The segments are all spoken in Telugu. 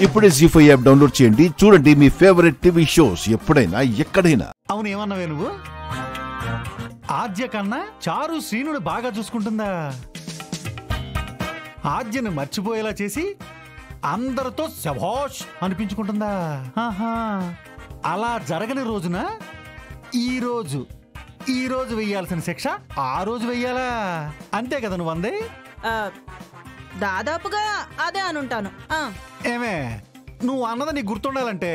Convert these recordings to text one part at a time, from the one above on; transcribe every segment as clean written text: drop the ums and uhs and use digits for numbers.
ఇప్పుడే జీ5 యాప్ డౌన్లోడ్ చేయండి. చూడండి మీ ఫేవరెట్ టీవీ షోస్ ఎప్పుడైనా ఎక్కడైనా. అవును, ఏమన్నావే నువ్వు? ఆద్య కన్నా చారు శ్రీనుడు బాగా చూసుకుంటుందా? ఆద్యను మర్చిపోయేలా చేసి అందరితో శభాష్ అనిపించుకుంటుందా? అలా జరగని రోజున ఈ రోజు వెయ్యాల్సిన శిక్ష ఆ రోజు వెయ్యాలా? అంతే కదా నువ్వు అందే? దాదాపుగా అదే అనుంటాను. ఏమే, నువ్వు అన్నది నీకు గుర్తుండాలంటే,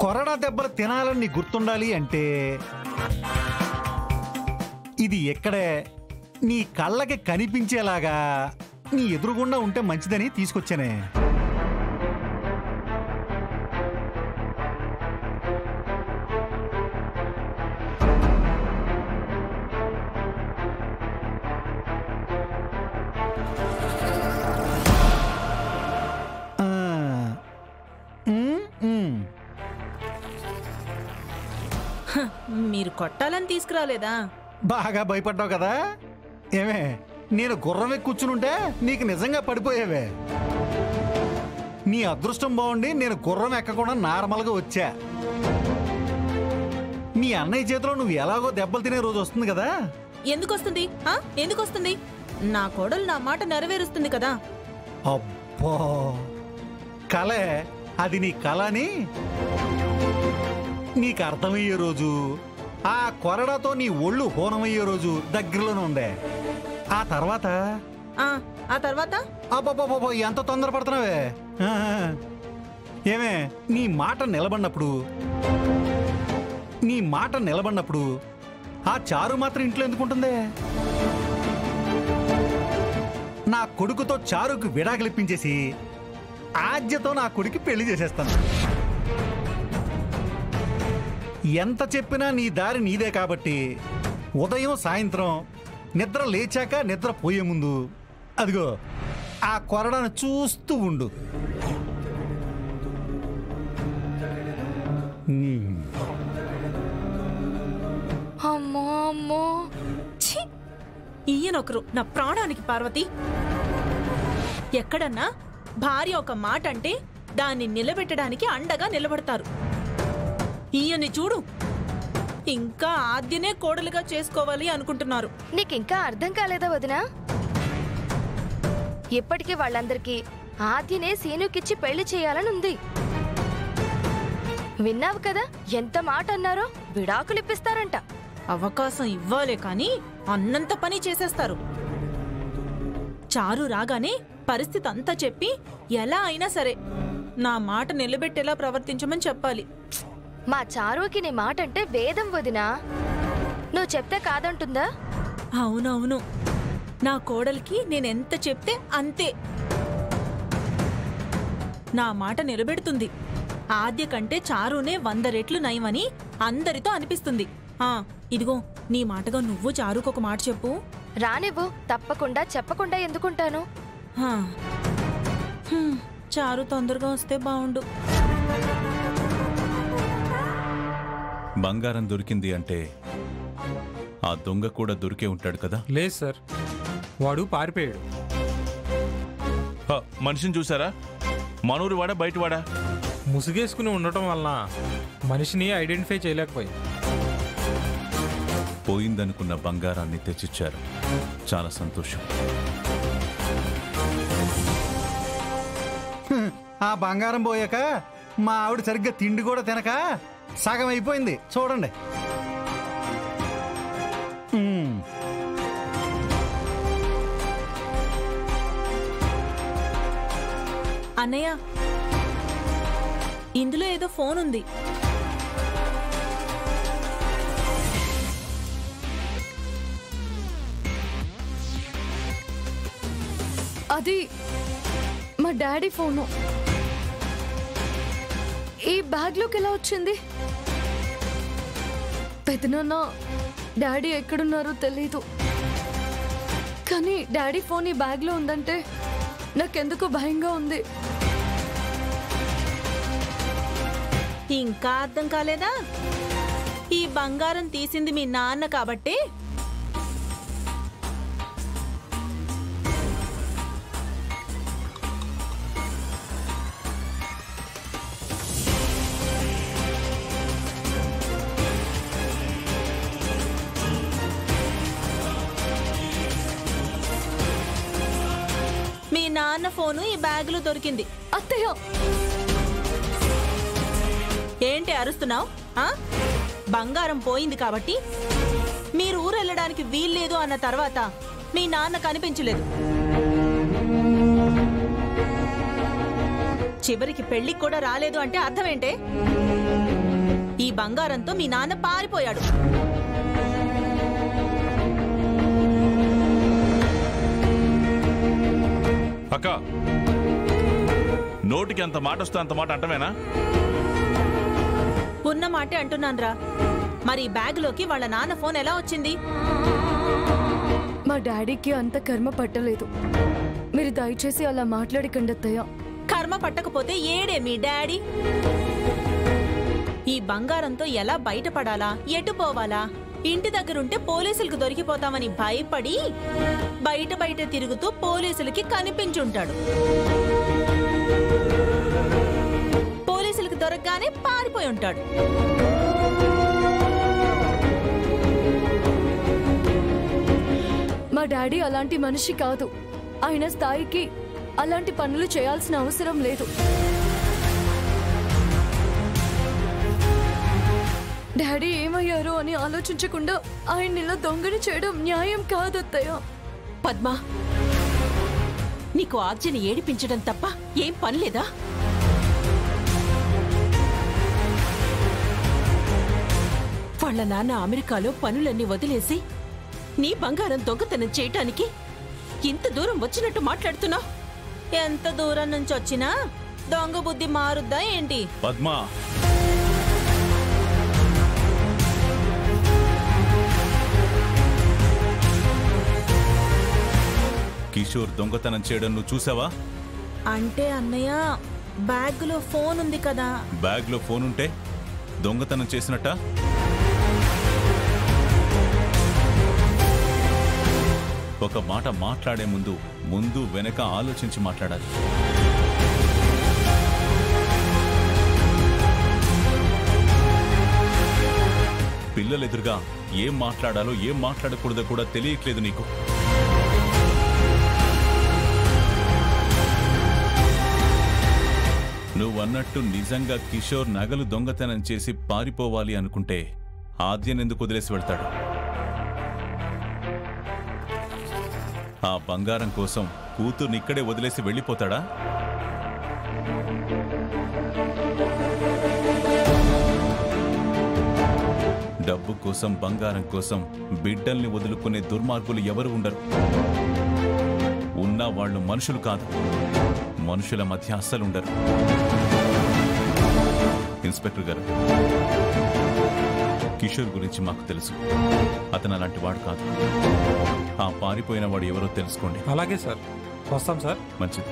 కొరడా దెబ్బలు తినాలని నీకు గుర్తుండాలి అంటే ఇది ఎక్కడే నీ కళ్ళకి కనిపించేలాగా నీ ఎదురుగుండా ఉంటే మంచిదని తీసుకొచ్చానే. మీరు కొట్టాలని తీసుకురాలేదా? బాగా భయపడ్డావు కదా? ఏమే, నేను గుర్రమే కూర్చునుంటే నీకు నిజంగా పడిపోయేవే. నీ అదృష్టం బాగుండి నేను గుర్రం ఎక్కకుండా నార్మల్గా వచ్చా. మీ అన్నయ్య చేతిలో నువ్వు ఎలాగో దెబ్బలు తినే రోజు వస్తుంది కదా? ఎందుకు వస్తుంది? నా కోడలు నా మాట నెరవేరుస్తుంది కదా. అబ్బో, కలే అది. నీ కళ అని నీకు అర్థమయ్యే రోజు, ఆ కొరడాతో నీ ఒళ్ళు హోనమయ్యే రోజు దగ్గరలోనే ఉందే. ఆ తర్వాత అబ్బో ఎంత తొందరపడుతున్నావే. ఏమే, నీ మాట నిలబడినప్పుడు ఆ చారు మాత్రం ఇంట్లో ఎందుకుంటుందే? నా కొడుకుతో చారుకు విడాకులిప్పించేసి ఆద్యతో నా కొడుకు పెళ్లి చేసేస్తాను. ఎంత చెప్పినా నీ దారి నీదే కాబట్టి ఉదయం సాయంత్రం నిద్ర లేచాక నిద్ర పోయే ముందు అదిగో ఆ కొరడాను చూస్తూ ఉండు. అమ్మో, ఈయనొకరు నా ప్రాణానికి పార్వతి. ఎక్కడన్నా భార్య ఒక మాట అంటే దాన్ని నిలబెట్టడానికి అండగా నిలబడతారు. ఈయన్ని చూడు, ఇంకా ఆద్యనే కోడలుగా చేసుకోవాలి అనుకుంటున్నారు. నీకింకా అర్థం కాలేదా వదినా? ఇప్పటికీ వాళ్ళందరికీ ఆద్యనే సీనుకిచ్చి పెళ్లి చేయాలని ఉంది. విన్నావు కదా ఎంత మాట అన్నారో? విడాకులిప్పిస్తారంట. అవకాశం ఇవ్వాలే కాని అన్నంత పని చేసేస్తారు. చారు రాగానే పరిస్థితి అంతా చెప్పి ఎలా అయినా సరే నా మాట నిలబెట్టేలా ప్రవర్తించమని చెప్పాలి. మా చారుకి నీ మాట అంటే వేదం వదినా. నువ్వు చెప్తే కాదంటుందా? అవునవును, నా కోడలికి నేనెంత చెప్తే అంతే. నా మాట నిలబెడుతుంది. ఆద్య కంటే చారునే 100 రెట్లు నయమని అందరితో అనిపిస్తుంది. ఇదిగో, నీ మాటగా నువ్వు చారుకు ఒక మాట చెప్పు. రానివ్వు, తప్పకుండా చెప్పకుండా ఎందుకుంటాను. చారు తొందరగా వస్తే బావుండు. బంగారం దొరికింది అంటే ఆ దొంగ కూడా దొరికే ఉంటాడు కదా? లేదు సార్, వాడు పారిపోయాడు. మనిషిని చూసారా? మనూరు వాడా బయటవాడా? ముసుగేసుకుని ఉండటం వలన మనిషిని ఐడెంటిఫై చేయలేకపోయి పోయిందనుకున్న బంగారాన్ని తెచ్చిచ్చారు. చాలా సంతోషం. ఆ బంగారం పోయాక మా ఆవిడ సరిగ్గా తిండి కూడా తినక సగం అయిపోయింది చూడండి. అన్నయ్య, ఇందులో ఏదో ఫోన్ ఉంది. అది మా డాడీ ఫోను. ఈ బ్యాగ్లోకి ఎలా వచ్చింది? పెదనాన్న డాడీ ఎక్కడున్నారో తెలీదు, కానీ డాడీ ఫోన్ ఈ బ్యాగ్లో ఉందంటే నాకెందుకో భయంగా ఉంది. ఇంకా అర్థం కాలేదా? ఈ బంగారం తీసింది మీ నాన్న కాబట్టి ఫోను ఈ బ్యాగులో దొరికింది. అత్తయ్య, ఏంటి అరుస్తున్నావు? బంగారం పోయింది కాబట్టి మీరు ఊరెళ్ళడానికి వీల్లేదు అన్న తర్వాత మీ నాన్న కనిపించలేదు. చివరికి పెళ్లికి కూడా రాలేదు అంటే అర్థమేంటే? ఈ బంగారంతో మీ నాన్న పారిపోయాడు. అక్క, నోటికి ఎంత మాట వస్తే అంత మాట అంటవేనా? ఉన్న మాటే అంటున్నాన్రా. మరి ఈ బ్యాగులోకి వాళ్ళ నాన్న ఫోన్ ఎలా వచ్చింది? మా డాడీకి అంత కర్మ పట్టలేదు. మీరు దయచేసి అలా మాట్లాడకండి అత్తయ్య. కర్మ పట్టకపోతే ఏడే మీ డాడీ? ఈ బంగారంతో ఎలా బయటపడాలా, ఎటు పోవాలా, ఇంటి దగ్గరుంటే పోలీసులకు దొరికిపోతామని భయపడి బయట తిరుగుతూ పోలీసులకి కనిపించుంటాడు. పోలీసులకు దొరకగానే పారిపోయి ఉంటాడు. మా డాడీ అలాంటి మనిషి కాదు. ఆయన స్థాయికి అలాంటి పనులు చేయాల్సిన అవసరం లేదు. డాడీ ఏమయ్యారో అని ఆలోచించకుండా ఆయన ఇలా దొంగని చేయడం న్యాయం కాదు అత్తయ్య. పద్మా, నీకు ఆర్జని ఏడిపించడం తప్ప ఏం పనిలేదా? వాళ్ళ నాన్న అమెరికాలో పనులన్నీ వదిలేసి నీ బంగారం దొంగతనం చేయటానికి ఇంత దూరం వచ్చినట్టు మాట్లాడుతున్నావు. ఎంత దూరం నుంచి వచ్చినా దొంగ బుద్ధి మారుద్దా ఏంటి? పద్మా, కిషోర్ దొంగతనం చేయడం నువ్వు చూసావా? అంటే అన్నయ్య, బ్యాగ్లో ఫోన్ ఉంది కదా. బ్యాగ్లో ఫోన్ ఉంటే దొంగతనం చేసినట్ట? ఒక మాట మాట్లాడే ముందు వెనక ఆలోచించి మాట్లాడాలి. పిల్లలెదురుగా ఏం మాట్లాడాలో ఏం మాట్లాడకూడదో కూడా తెలియట్లేదు నీకు. నువ్వన్నట్టు నిజంగా కిషోర్ నగలు దొంగతనం చేసి పారిపోవాలి అనుకుంటే ఆద్యన్ ఎందుకు వదిలేసి వెళ్తాడు? ఆ బంగారం కోసం కూతుర్నిక్కడే వదిలేసి వెళ్ళిపోతాడా? డబ్బు కోసం, బంగారం కోసం బిడ్డల్ని వదులుకునే దుర్మార్గులు ఎవరు ఉండరు. ఉన్నా వాళ్ళు మనుషులు కాదు. మనుషుల మధ్య అస్సలుండరు. ఇన్స్పెక్టర్ గారు, కిషోర్ గురించి మాకు తెలుసు. అతను అలాంటి వాడు కాదు. ఆ పారిపోయిన వాడు ఎవరో తెలుసుకోండి. అలాగే సార్, వస్తాం సార్. మంచిది.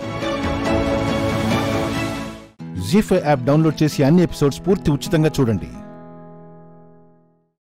జీ5 యాప్ డౌన్లోడ్ చేసి అన్ని ఎపిసోడ్స్ పూర్తి ఉచితంగా చూడండి.